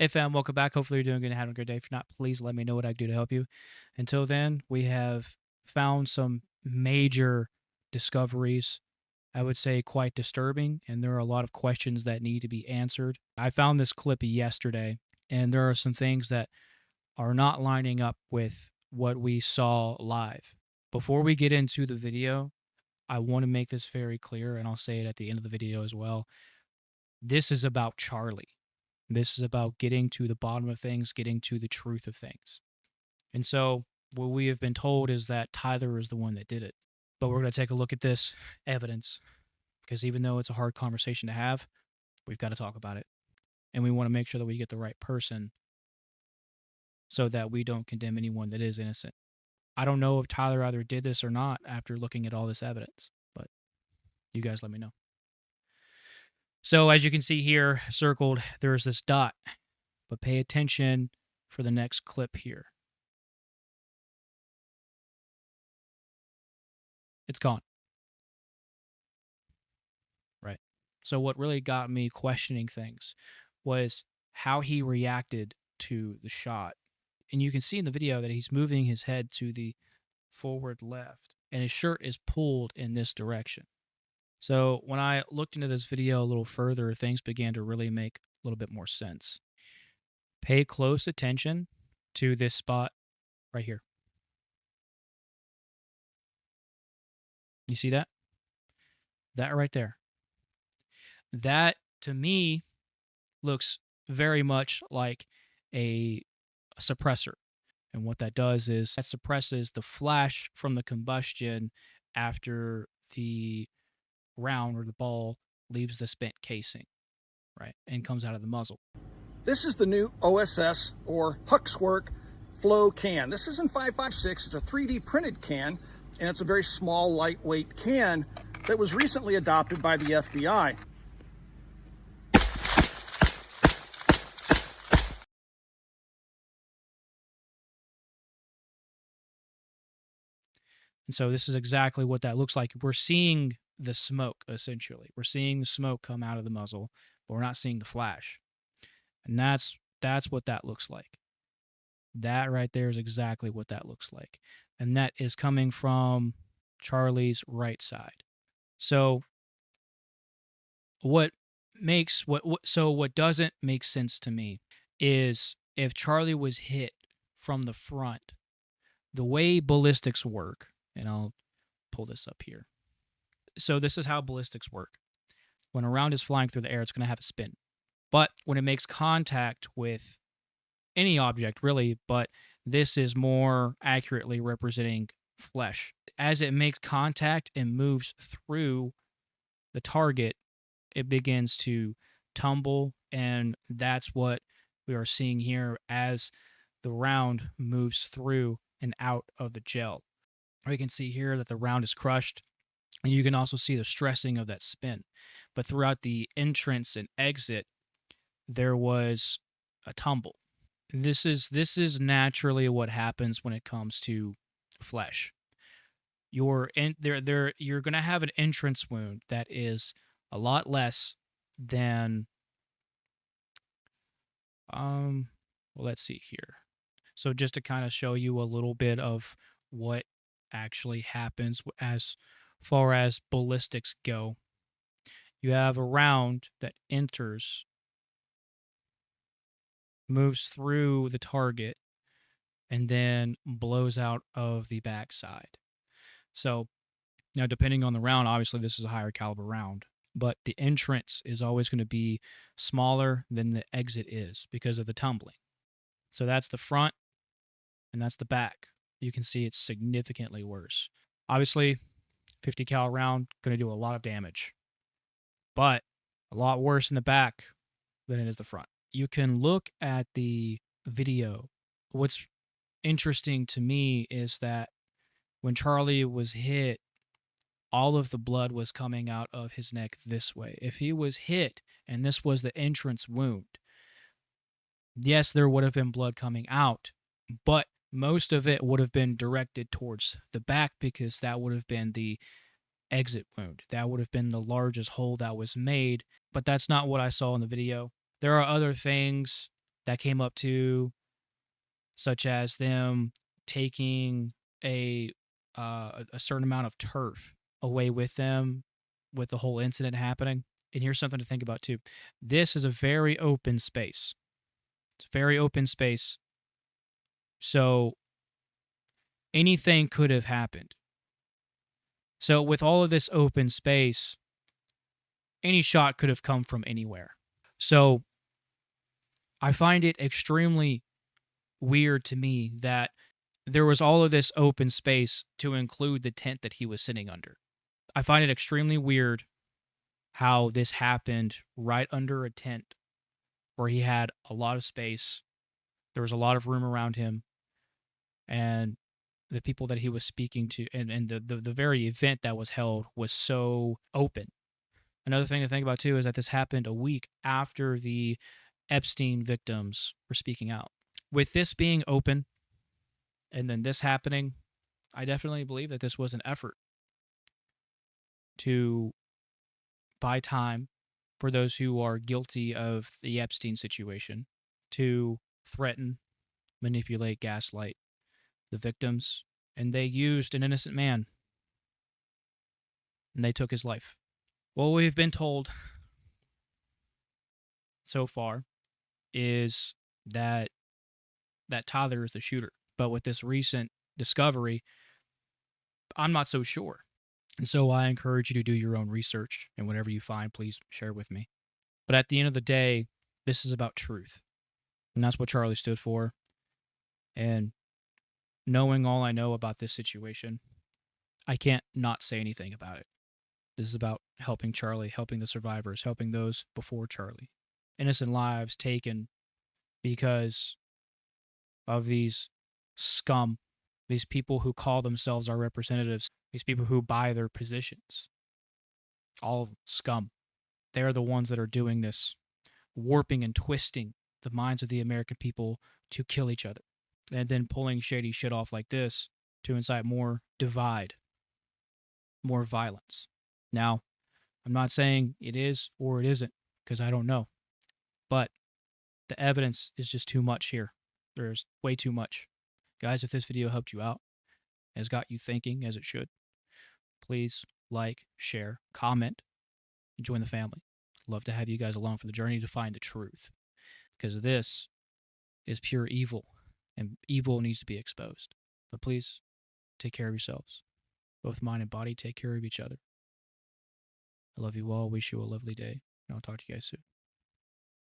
Hey fam, welcome back. Hopefully you're doing good and having a good day. If you're not, please let me know what I can do to help you. Until then, we have found some major discoveries. I would say quite disturbing, and there are a lot of questions that need to be answered. I found this clip yesterday, and there are some things that are not lining up with what we saw live. Before we get into the video, I want to make this very clear, and I'll say it at the end of the video as well. This is about Charlie. This is about getting to the bottom of things, getting to the truth of things. And so, what we have been told is that Tyler is the one that did it. But we're going to take a look at this evidence because even though it's a hard conversation to have, we've got to talk about it. And we want to make sure that we get the right person so that we don't condemn anyone that is innocent. I don't know if Tyler either did this or not after looking at all this evidence, but you guys let me know. So, as you can see here, circled, there's this dot, but pay attention for the next clip here. It's gone. Right. So, what really got me questioning things was how he reacted to the shot. And you can see in the video that he's moving his head to the forward left, and his shirt is pulled in this direction. So when I looked into this video a little further, things began to really make a little bit more sense. Pay close attention to this spot right here. You see that? That right there. That, to me, looks very much like a suppressor. And what that does is that suppresses the flash from the combustion after the round or the ball leaves the spent casing, right, and comes out of the muzzle. This is the new OSS or Huxwork Flow can. This is in 5.56. It's a 3D printed can, and it's a very small, lightweight can that was recently adopted by the FBI. And so this is exactly what that looks like. We're seeing the smoke, essentially. We're seeing the smoke come out of the muzzle, but we're not seeing the flash. And that's what that looks like. That right there is exactly what that looks like. And that is coming from Charlie's right side. So what doesn't make sense to me is if Charlie was hit from the front, the way ballistics work, and I'll pull this up here. So this is how ballistics work. When a round is flying through the air, it's going to have a spin. But when it makes contact with any object, really, but this is more accurately representing flesh. As it makes contact and moves through the target, it begins to tumble, and that's what we are seeing here as the round moves through and out of the gel. We can see here that the round is crushed, and you can also see the stressing of that spin. But throughout the entrance and exit, there was a tumble. This is naturally what happens when it comes to flesh. You're going to have an entrance wound that is a lot less than well, let's see here. So just to kind of show you a little bit of what actually happens as far as ballistics go. You have a round that enters, moves through the target, and then blows out of the backside. So now, depending on the round, obviously this is a higher caliber round, but the entrance is always going to be smaller than the exit is because of the tumbling. So that's the front, and that's the back. You can see it's significantly worse. Obviously, 50 cal round going to do a lot of damage, but a lot worse in the back than it is the front. You can look at the video. What's interesting to me is that when Charlie was hit, all of the blood was coming out of his neck this way. If he was hit and this was the entrance wound, yes, there would have been blood coming out, but most of it would have been directed towards the back because that would have been the exit wound. That would have been the largest hole that was made, but that's not what I saw in the video. There are other things that came up too, such as them taking a certain amount of turf away with them with the whole incident happening. And here's something to think about too. This is a very open space. It's a very open space. So anything could have happened. So with all of this open space, any shot could have come from anywhere. So I find it extremely weird to me that there was all of this open space to include the tent that he was sitting under. I find it extremely weird how this happened right under a tent where he had a lot of space. There was a lot of room around him, and the people that he was speaking to, and the very event that was held was so open. Another thing to think about too is that this happened a week after the Epstein victims were speaking out. With this being open and then this happening, I definitely believe that this was an effort to buy time for those who are guilty of the Epstein situation, to threaten, manipulate, gaslight the victims. And they used an innocent man and they took his life. What we've been told so far is that Tyler is the shooter. But with this recent discovery, I'm not so sure. And so I encourage you to do your own research, and whatever you find, please share with me. But at the end of the day, this is about truth. And that's what Charlie stood for. And knowing all I know about this situation, I can't not say anything about it. This is about helping Charlie, helping the survivors, helping those before Charlie. Innocent lives taken because of these scum, these people who call themselves our representatives, these people who buy their positions. All scum. They're the ones that are doing this, warping and twisting the minds of the American people to kill each other, and then pulling shady shit off like this to incite more divide, more violence. Now, I'm not saying it is or it isn't, because I don't know. But the evidence is just too much here. There's way too much. Guys, if this video helped you out, has got you thinking as it should, please like, share, comment, and join the family. Love to have you guys along for the journey to find the truth, because this is pure evil, and evil needs to be exposed. But please take care of yourselves. Both mind and body, take care of each other. I love you all. Wish you a lovely day, and I'll talk to you guys soon.